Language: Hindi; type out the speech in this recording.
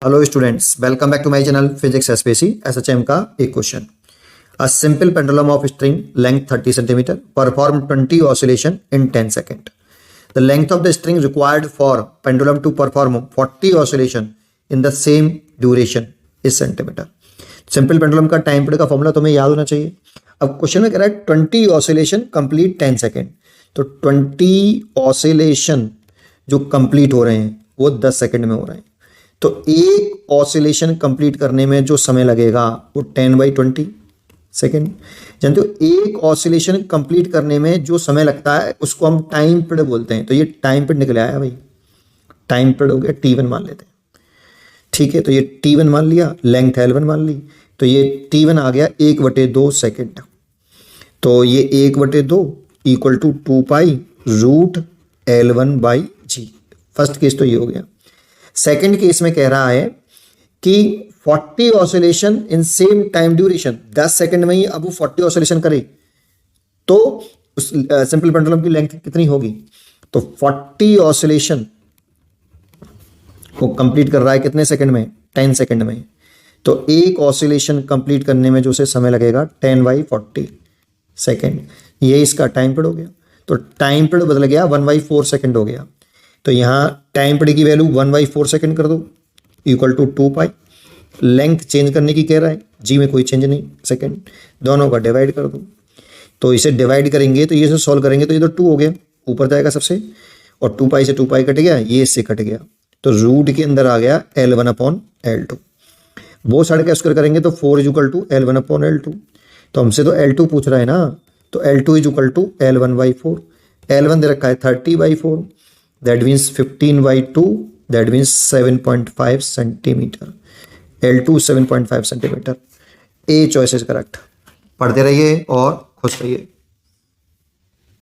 Hello students, welcome back to my channel physics SPC SHM का एक question. A simple pendulum of string length 30 centimetre perform 20 oscillation in 10 second. The length of the string required for pendulum to perform 40 oscillation in the same duration is centimetre. Simple pendulum का टाइम पीरियड का फॉर्मूला तुम्हें याद होना चाहिए। अब क्वेश्चन में कह रहा है 20 ऑसिलेशन कंप्लीट 10 सेकेंड। तो 20 ऑसिलेशन जो कंप्लीट हो रहे हैं वो 10 सेकेंड में हो रहे हैं। तो एक ऑसिलेशन कंप्लीट करने में जो समय लगेगा वो 10/20 सेकेंड। जानते हो, एक ऑसिलेशन कंप्लीट करने में जो समय लगता है उसको हम टाइम पीरियड बोलते हैं। तो ये टाइम पीरियड निकल आया भाई, टाइम पीरियड हो गया T1 मान लेते हैं। ठीक है, तो ये T1 मान लिया, लेंथ L1 मान ली, तो ये T1 आ गया 1/2 सेकेंड। तो ये 1/2 equal to 2π√L1/g। First case तो ये हो गया। सेकेंड केस में कह रहा है कि 40 oscillation in same time duration, 10 second में ही अब वो 40 ऑसिलेशन करे तो उस सिंपल पेंडुलम की लेंथ कितनी होगी। तो 40 ऑसिलेशन को कंप्लीट कर रहा है कितने सेकंड में, 10 सेकंड में। तो एक ऑसिलेशन कंप्लीट करने में जो उसे समय लगेगा 10/40 सेकेंड, ये इसका टाइम पीरियड हो गया। तो टाइम पीरियड बदल गया 1/4 सेकेंड हो गया। तो यहाँ टाइम पीरियड की वैल्यू 1/4 सेकेंड कर दो इक्वल टू 2π। लेंथ चेंज करने की कह रहा है, जी में कोई चेंज नहीं, सेकेंड, दोनों का डिवाइड कर दो। तो इसे डिवाइड करेंगे तो ये से सॉल्व करेंगे तो ये तो 2 हो गया, ऊपर जाएगा सबसे, और 2π से 2π कट गया, ये इससे कट गया। तो रूट के अंदर आ गया L1/L2। वो साइड का स्क्वायर करेंगे तो 4 = L1/L2। तो हमसे तो L2 पूछ रहा है ना, तो L2 = L1/4। L1 दे रखा है 30/4, that means 15/2, that means 7.5 centimetre. L2 7.5 centimetre. A choice is correct. पढ़ते रहिए और खुश रहिए।